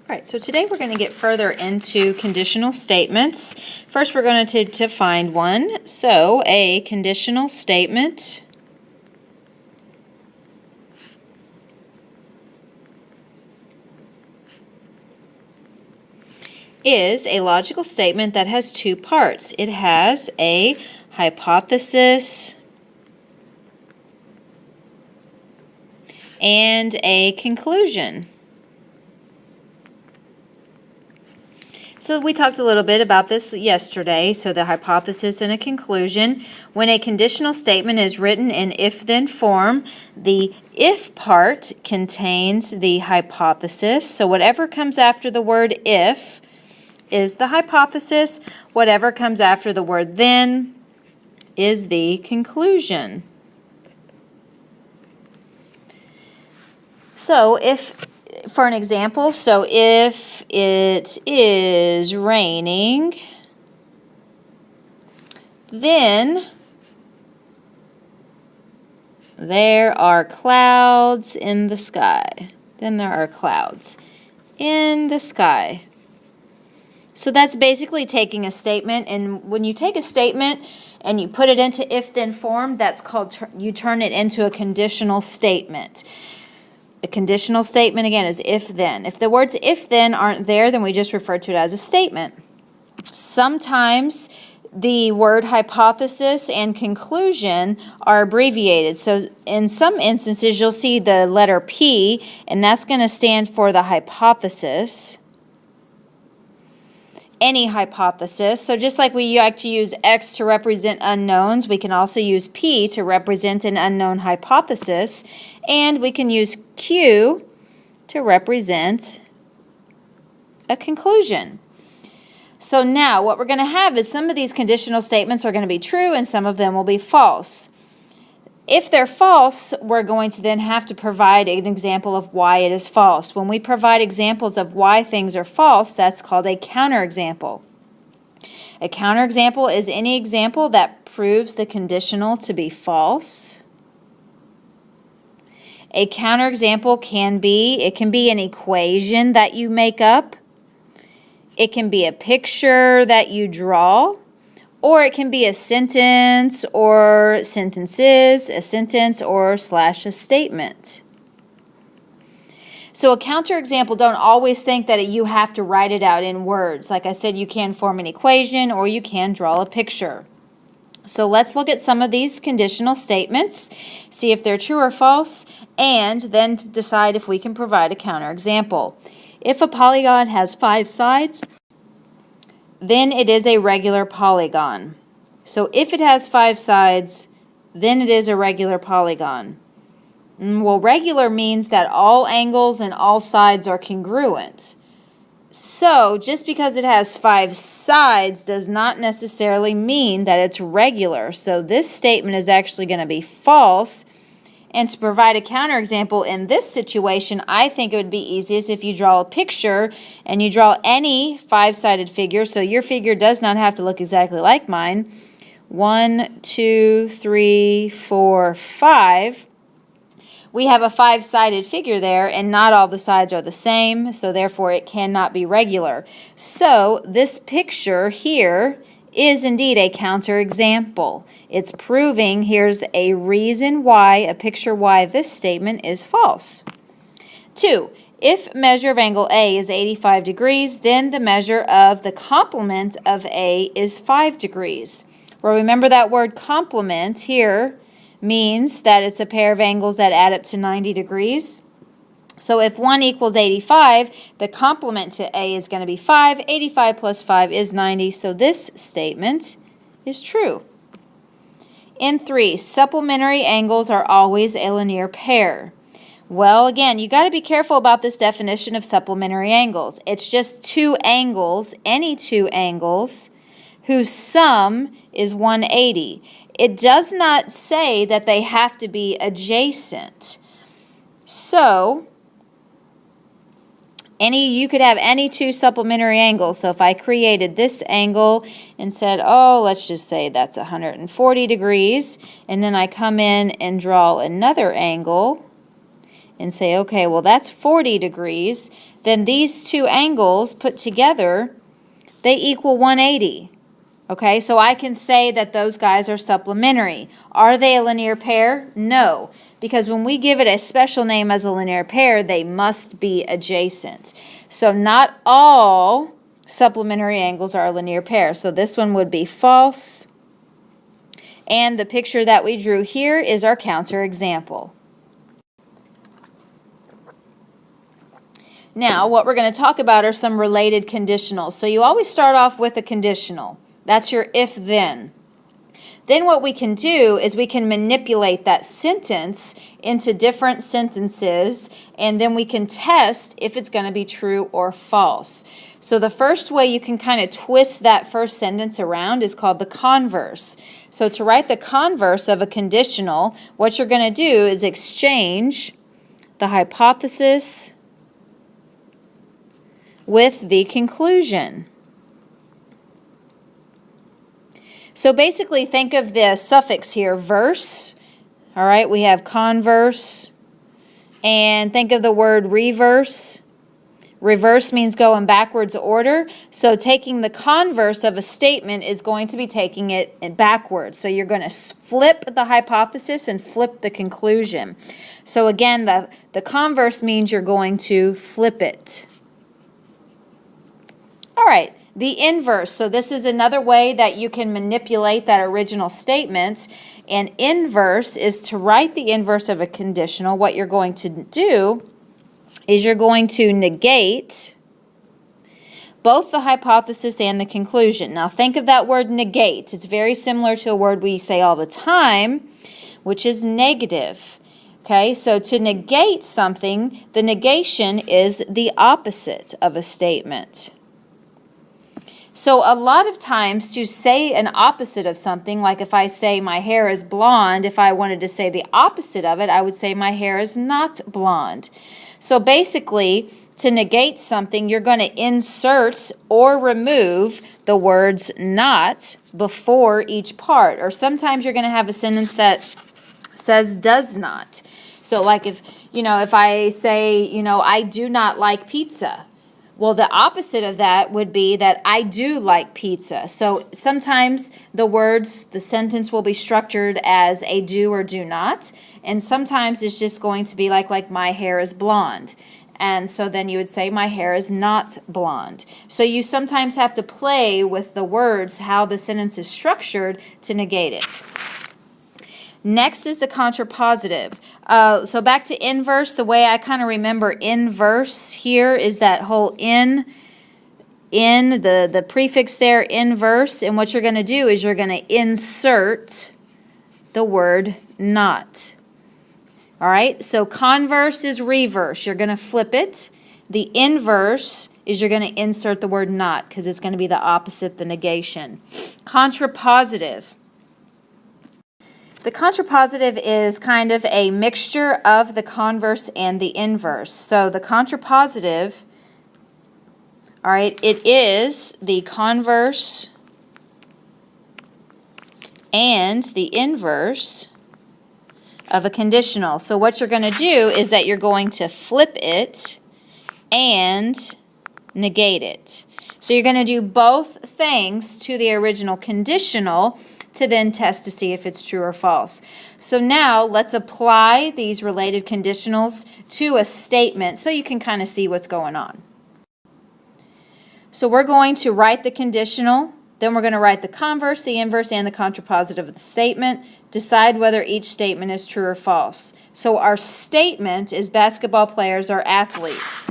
All right, so today we're going to get further into conditional statements. First, we're going to define one. So, a conditional statement is a logical statement that has two parts. It has a hypothesis and a conclusion. So we talked a little bit about this yesterday, so the hypothesis and a conclusion. When a conditional statement is written in if-then form, the if part contains the hypothesis. So whatever comes after the word if is the hypothesis. Whatever comes after the word then is the conclusion. So for an example, so if it is raining, then there are clouds in the sky. Then there are clouds in the sky. So that's basically taking a statement, and when you take a statement and you put it into if-then form, that's called, you turn it into a conditional statement. A conditional statement, again, is if-then. If the words if-then aren't there, then we just refer to it as a statement. Sometimes the word hypothesis and conclusion are abbreviated. So in some instances, you'll see the letter P, and that's going to stand for the hypothesis. Any hypothesis. So just like we like to use X to represent unknowns, we can also use P to represent an unknown hypothesis, and we can use Q to represent a conclusion. So now what we're going to have is some of these conditional statements are going to be true and some of them will be false. If they're false, we're going to then have to provide an example of why it is false. When we provide examples of why things are false, that's called a counterexample. A counterexample is any example that proves the conditional to be false. A counterexample can be an equation that you make up. It can be a picture that you draw. Or it can be a sentence or sentences, a sentence or slash a statement. So a counterexample, don't always think that you have to write it out in words. Like I said, you can form an equation or you can draw a picture. So let's look at some of these conditional statements, see if they're true or false, and then decide if we can provide a counterexample. If a polygon has 5 sides, then it is a regular polygon. So if it has 5 sides, then it is a regular polygon. Well, regular means that all angles and all sides are congruent. So just because it has 5 sides does not necessarily mean that it's regular. So this statement is actually going to be false. And to provide a counterexample in this situation, I think it would be easiest if you draw a picture and you draw any 5-sided figure, so your figure does not have to look exactly like mine. 1, 2, 3, 4, 5. We have a 5-sided figure there, and not all the sides are the same, so therefore it cannot be regular. So this picture here is indeed a counterexample. It's proving here's a reason why, a picture why this statement is false. 2. If measure of angle A is 85 degrees, then the measure of the complement of A is 5 degrees. Well, remember that word complement here means that it's a pair of angles that add up to 90 degrees. So if 1 equals 85, the complement to A is going to be 5. 85 plus 5 is 90, so this statement is true. In 3, supplementary angles are always a linear pair. Well, again, you got to be careful about this definition of supplementary angles. It's just 2 angles, any 2 angles, whose sum is 180. It does not say that they have to be adjacent. So you could have any 2 supplementary angles. So if I created this angle and said, oh, let's just say that's 140 degrees, and then I come in and draw another angle, and say, okay, well, that's 40 degrees, then these two angles put together, they equal 180. Okay, so I can say that those guys are supplementary. Are they a linear pair? No, because when we give it a special name as a linear pair, they must be adjacent. So not all supplementary angles are a linear pair. So this one would be false. And the picture that we drew here is our counter example. Now, what we're going to talk about are some related conditionals. So you always start off with a conditional. That's your if-then. Then what we can do is we can manipulate that sentence into different sentences, and then we can test if it's going to be true or false. So the first way you can kind of twist that first sentence around is called the converse. So to write the converse of a conditional, what you're going to do is exchange the hypothesis with the conclusion. So basically think of the suffix here, verse. All right, we have converse. And think of the word reverse. Reverse means go in backwards order. So taking the converse of a statement is going to be taking it backwards. So you're going to flip the hypothesis and flip the conclusion. So again, the converse means you're going to flip it. All right. The inverse, so this is another way that you can manipulate that original statement. And inverse is to write the inverse of a conditional. What you're going to do is you're going to negate both the hypothesis and the conclusion. Now think of that word negate. It's very similar to a word we say all the time, which is negative. Okay, so to negate something, the negation is the opposite of a statement. So a lot of times to say an opposite of something, like if I say my hair is blonde, if I wanted to say the opposite of it, I would say my hair is not blonde. So basically, to negate something, you're going to insert or remove the words not before each part. Or sometimes you're going to have a sentence that says does not. So like if I say, I do not like pizza. Well, the opposite of that would be that I do like pizza. So sometimes the sentence will be structured as a do or do not. And sometimes it's just going to be like my hair is blonde. And so then you would say my hair is not blonde. So you sometimes have to play with the words, how the sentence is structured to negate it. Next is the contrapositive. So back to inverse, the way I kind of remember inverse here is that whole in the prefix there, inverse, and what you're going to do is you're going to insert the word not. All right, so converse is reverse. You're going to flip it. The inverse is you're going to insert the word not because it's going to be the opposite, the negation. Contrapositive. The contrapositive is kind of a mixture of the converse and the inverse. So the contrapositive, all right, it is the converse and the inverse of a conditional. So what you're going to do is that you're going to flip it and negate it. So you're going to do both things to the original conditional to then test to see if it's true or false. So now let's apply these related conditionals to a statement so you can kind of see what's going on. So we're going to write the conditional, then we're going to write the converse, the inverse, and the contrapositive of the statement. Decide whether each statement is true or false. So our statement is basketball players are athletes.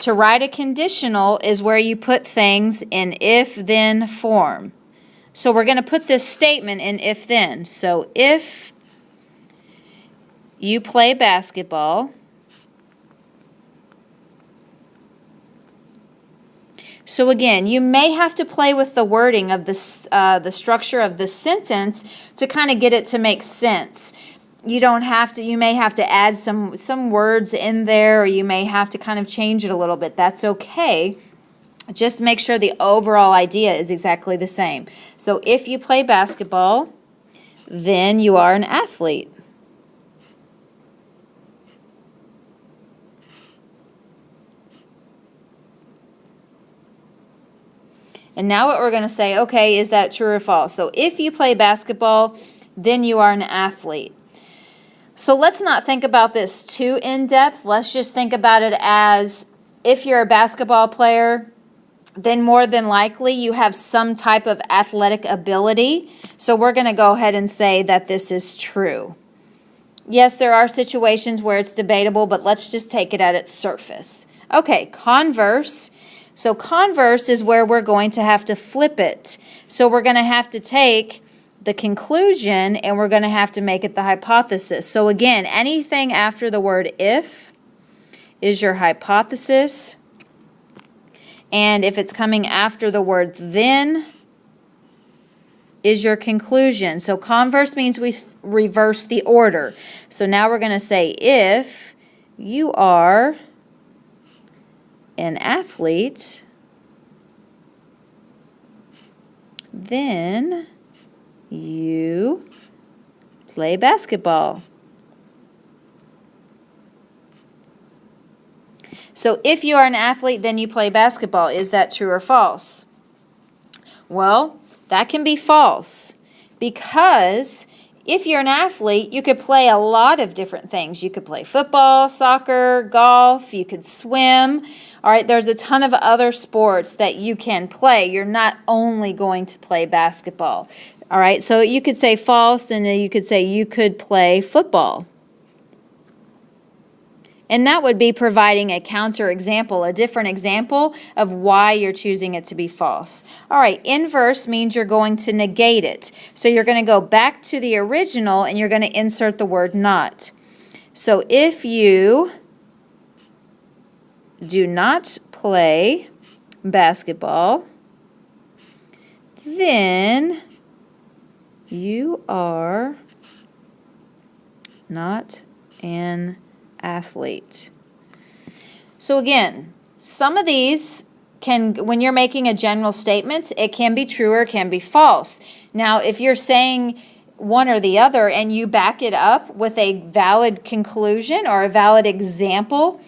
To write a conditional is where you put things in if-then form. So we're going to put this statement in if-then. So if you play basketball, so again, you may have to play with the wording of this, the structure of the sentence to kind of get it to make sense. You don't have to. You may have to add some words in there, or you may have to kind of change it a little bit. That's okay. Just make sure the overall idea is exactly the same. So if you play basketball, then you are an athlete. And now what we're going to say, okay, is that true or false? So if you play basketball, then you are an athlete. So let's not think about this too in depth. Let's just think about it as if you're a basketball player, then more than likely you have some type of athletic ability. So we're going to go ahead and say that this is true. Yes, there are situations where it's debatable, but let's just take it at its surface. Okay, converse. So converse is where we're going to have to flip it. So we're going to have to take the conclusion and we're going to have to make it the hypothesis. So again, anything after the word if is your hypothesis. And if it's coming after the word then is your conclusion. So converse means we reverse the order. So now we're going to say if you are an athlete, then you play basketball. So if you are an athlete, then you play basketball. Is that true or false? Well, that can be false because if you're an athlete, you could play a lot of different things. You could play football, soccer, golf, you could swim. All right, there's a ton of other sports that you can play. You're not only going to play basketball. All right, so you could say false and then you could say you could play football. And that would be providing a counter example, a different example of why you're choosing it to be false. All right, inverse means you're going to negate it. So you're going to go back to the original and you're going to insert the word not. So if you do not play basketball, then you are not an athlete. So again, some of these can, when you're making a general statement, it can be true or it can be false. Now, if you're saying one or the other and you back it up with a valid conclusion or a valid example,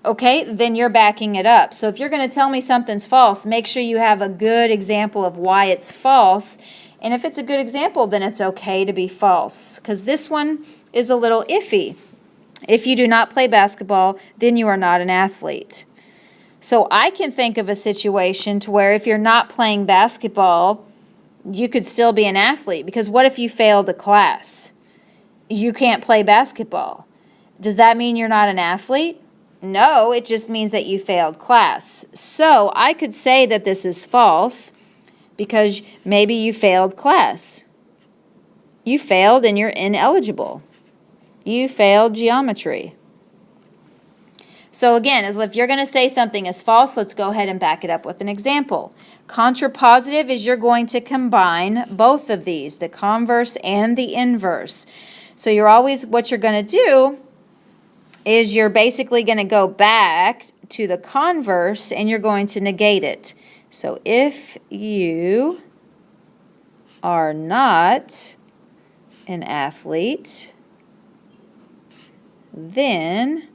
okay, then you're backing it up. So if you're going to tell me something's false, make sure you have a good example of why it's false. And if it's a good example, then it's okay to be false, because this one is a little iffy. If you do not play basketball, then you are not an athlete. So I can think of a situation to where if you're not playing basketball, you could still be an athlete, because what if you failed a class? You can't play basketball. Does that mean you're not an athlete? No, it just means that you failed class. So I could say that this is false because maybe you failed class. You failed and you're ineligible. You failed geometry. So again, as if you're going to say something is false, let's go ahead and back it up with an example. Contrapositive is you're going to combine both of these, the converse and the inverse. So you're always, what you're going to do is you're basically going to go back to the converse and you're going to negate it. So if you are not an athlete, then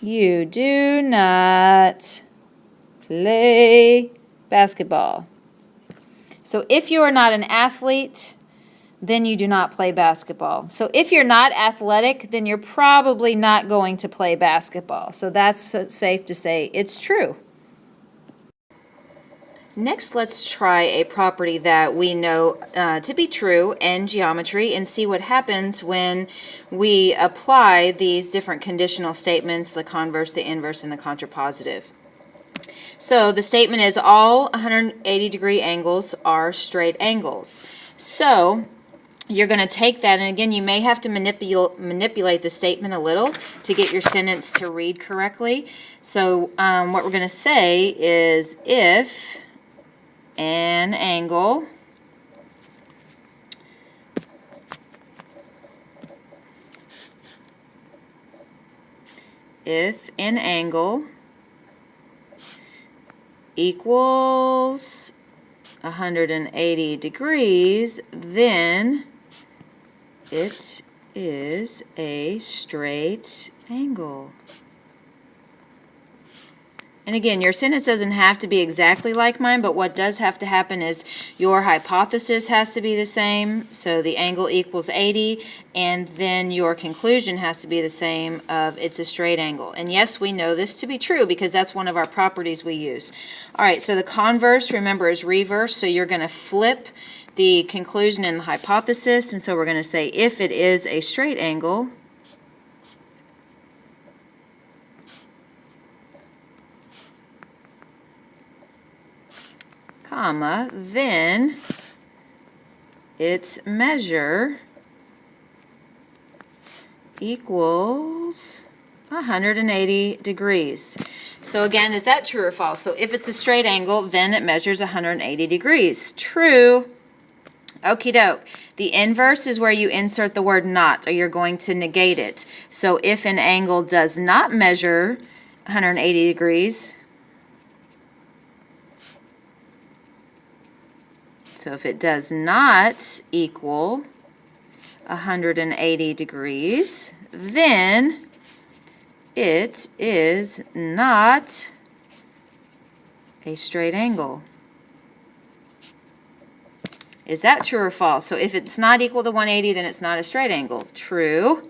you do not play basketball. So if you are not an athlete, then you do not play basketball. So if you're not athletic, then you're probably not going to play basketball. So that's safe to say it's true. Next, let's try a property that we know to be true in geometry and see what happens when we apply these different conditional statements, the converse, the inverse, and the contrapositive. So the statement is all 180-degree angles are straight angles. So you're going to take that, and again, you may have to manipulate the statement a little to get your sentence to read correctly. So what we're going to say is if an angle equals 180 degrees, then it is a straight angle. And again, your sentence doesn't have to be exactly like mine, but what does have to happen is your hypothesis has to be the same, so the angle equals 80, and then your conclusion has to be the same of it's a straight angle. And yes, we know this to be true because that's one of our properties we use. All right, so the converse, remember, is reverse, so you're going to flip the conclusion and the hypothesis, and so we're going to say if it is a straight angle, comma, then its measure equals 180 degrees. So again, is that true or false? So if it's a straight angle, then it measures 180 degrees. True. Okie doke. The inverse is where you insert the word not, or you're going to negate it. So if an angle does not measure 180 degrees, so if it does not equal 180 degrees, then it is not a straight angle. Is that true or false? So if it's not equal to 180, then it's not a straight angle. True.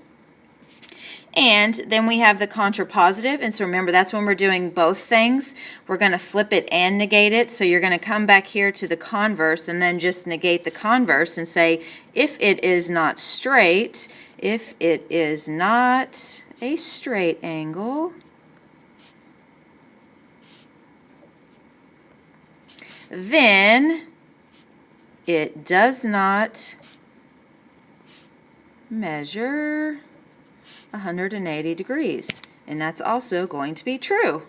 And then we have the contrapositive, and so remember that's when we're doing both things. We're going to flip it and negate it, so you're going to come back here to the converse and then just negate the converse and say if it is not straight, if it is not a straight angle, then it does not measure 180 degrees, and that's also going to be true.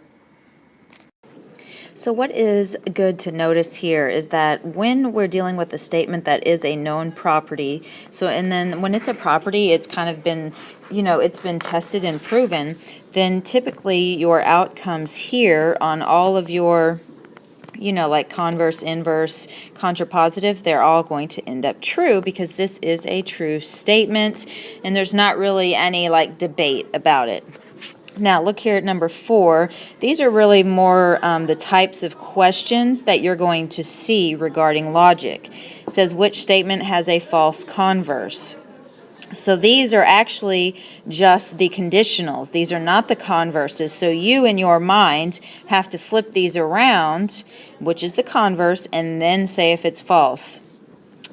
So what is good to notice here is that when we're dealing with a statement that is a known property, so and then when it's a property, it's kind of been, it's been tested and proven, then typically your outcomes here on all of your like converse, inverse, contrapositive, they're all going to end up true because this is a true statement and there's not really any like debate about it. Now look here at number 4. These are really more the types of questions that you're going to see regarding logic. It says which statement has a false converse? So these are actually just the conditionals. These are not the converses. So you in your mind have to flip these around, which is the converse, and then say if it's false.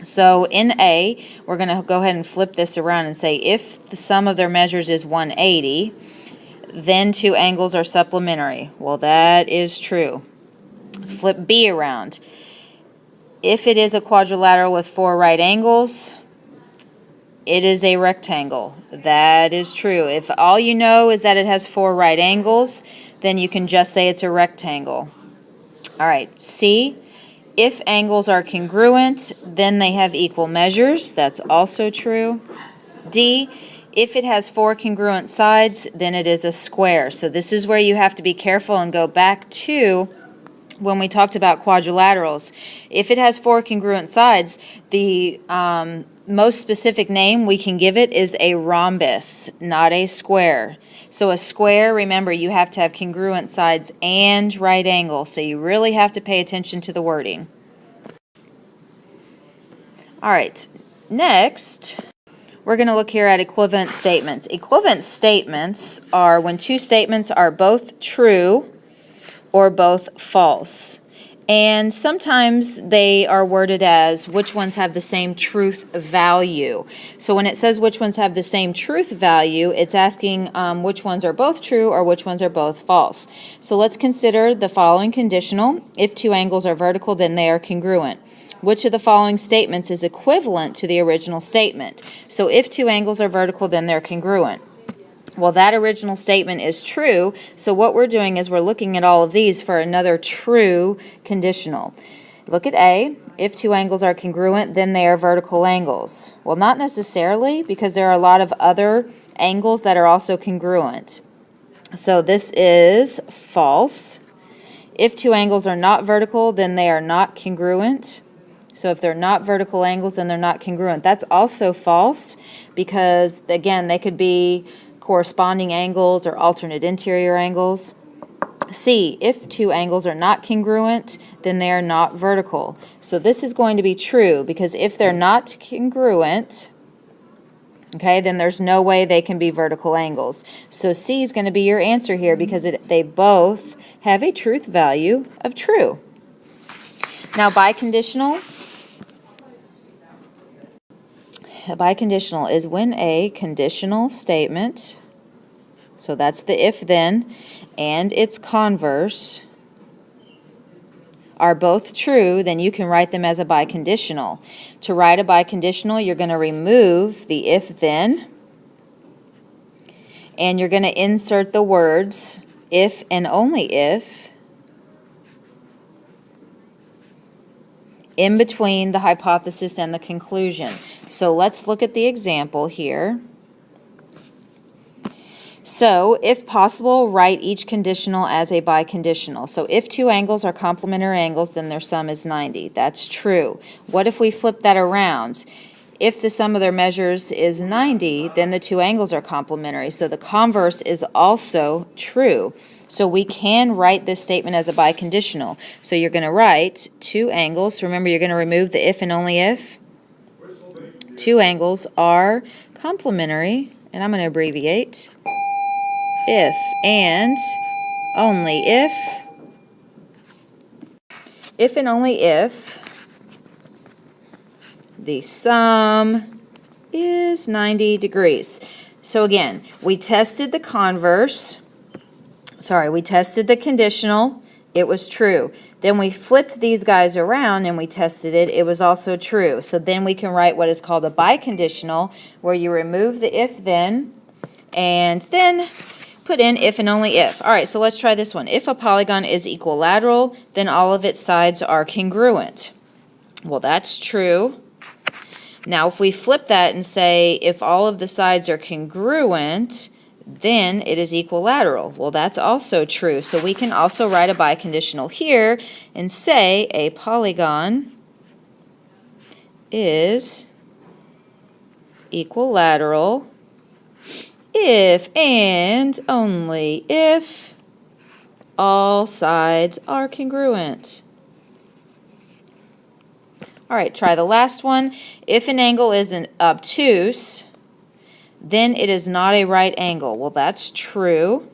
So in A, we're going to go ahead and flip this around and say if the sum of their measures is 180, then two angles are supplementary. Well, that is true. Flip B around. If it is a quadrilateral with 4 right angles, it is a rectangle. That is true. If all you know is that it has 4 right angles, then you can just say it's a rectangle. All right, C, if angles are congruent, then they have equal measures. That's also true. D, if it has 4 congruent sides, then it is a square. So this is where you have to be careful and go back to when we talked about quadrilaterals. If it has 4 congruent sides, the most specific name we can give it is a rhombus, not a square. So a square, remember, you have to have congruent sides and right angle, so you really have to pay attention to the wording. All right, next, we're going to look here at equivalent statements. Equivalent statements are when two statements are both true or both false. And sometimes they are worded as which ones have the same truth value. So when it says which ones have the same truth value, it's asking which ones are both true or which ones are both false. So let's consider the following conditional. If two angles are vertical, then they are congruent. Which of the following statements is equivalent to the original statement? So if two angles are vertical, then they're congruent. Well, that original statement is true, so what we're doing is we're looking at all of these for another true conditional. Look at A. If two angles are congruent, then they are vertical angles. Well, not necessarily, because there are a lot of other angles that are also congruent. So this is false. If two angles are not vertical, then they are not congruent. So if they're not vertical angles, then they're not congruent. That's also false because, again, they could be corresponding angles or alternate interior angles. C, if two angles are not congruent, then they are not vertical. So this is going to be true because if they're not congruent, okay, then there's no way they can be vertical angles. So C is going to be your answer here because they both have a truth value of true. Now, biconditional. A biconditional is when a conditional statement, so that's the if-then, and its converse are both true, then you can write them as a biconditional. To write a biconditional, you're going to remove the if-then, and you're going to insert the words if and only if in between the hypothesis and the conclusion. So let's look at the example here. So, if possible, write each conditional as a biconditional. So, if two angles are complementary angles, then their sum is 90. That's true. What if we flip that around? If the sum of their measures is 90, then the two angles are complementary. So, the converse is also true. So, we can write this statement as a biconditional. So, you're going to write two angles. Remember, you're going to remove the if and only if. Two angles are complementary, and I'm going to abbreviate. If and only if and only if the sum is 90 degrees. So again, we tested the we tested the conditional, it was true. Then we flipped these guys around and we tested it, it was also true. So then we can write what is called a biconditional, where you remove the if-then and then put in if and only if. All right, so let's try this one. If a polygon is equilateral, then all of its sides are congruent. Well, that's true. Now, if we flip that and say if all of the sides are congruent, then it is equilateral. Well, that's also true. So we can also write a biconditional here and say a polygon is equilateral if and only if all sides are congruent. All right, try the last one. If an angle is obtuse, then it is not a right angle. Well, that's true.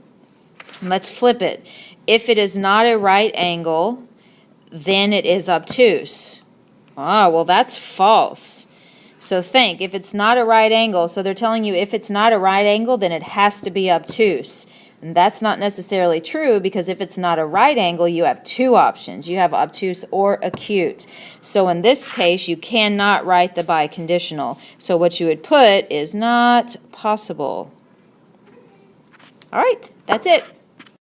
Let's flip it. If it is not a right angle, then it is obtuse. Ah, well, that's false. So think, if it's not a right angle, so they're telling you if it's not a right angle, then it has to be obtuse. And that's not necessarily true, because if it's not a right angle, you have two options. You have obtuse or acute. So in this case, you cannot write the biconditional. So what you would put is not possible. All right, that's it.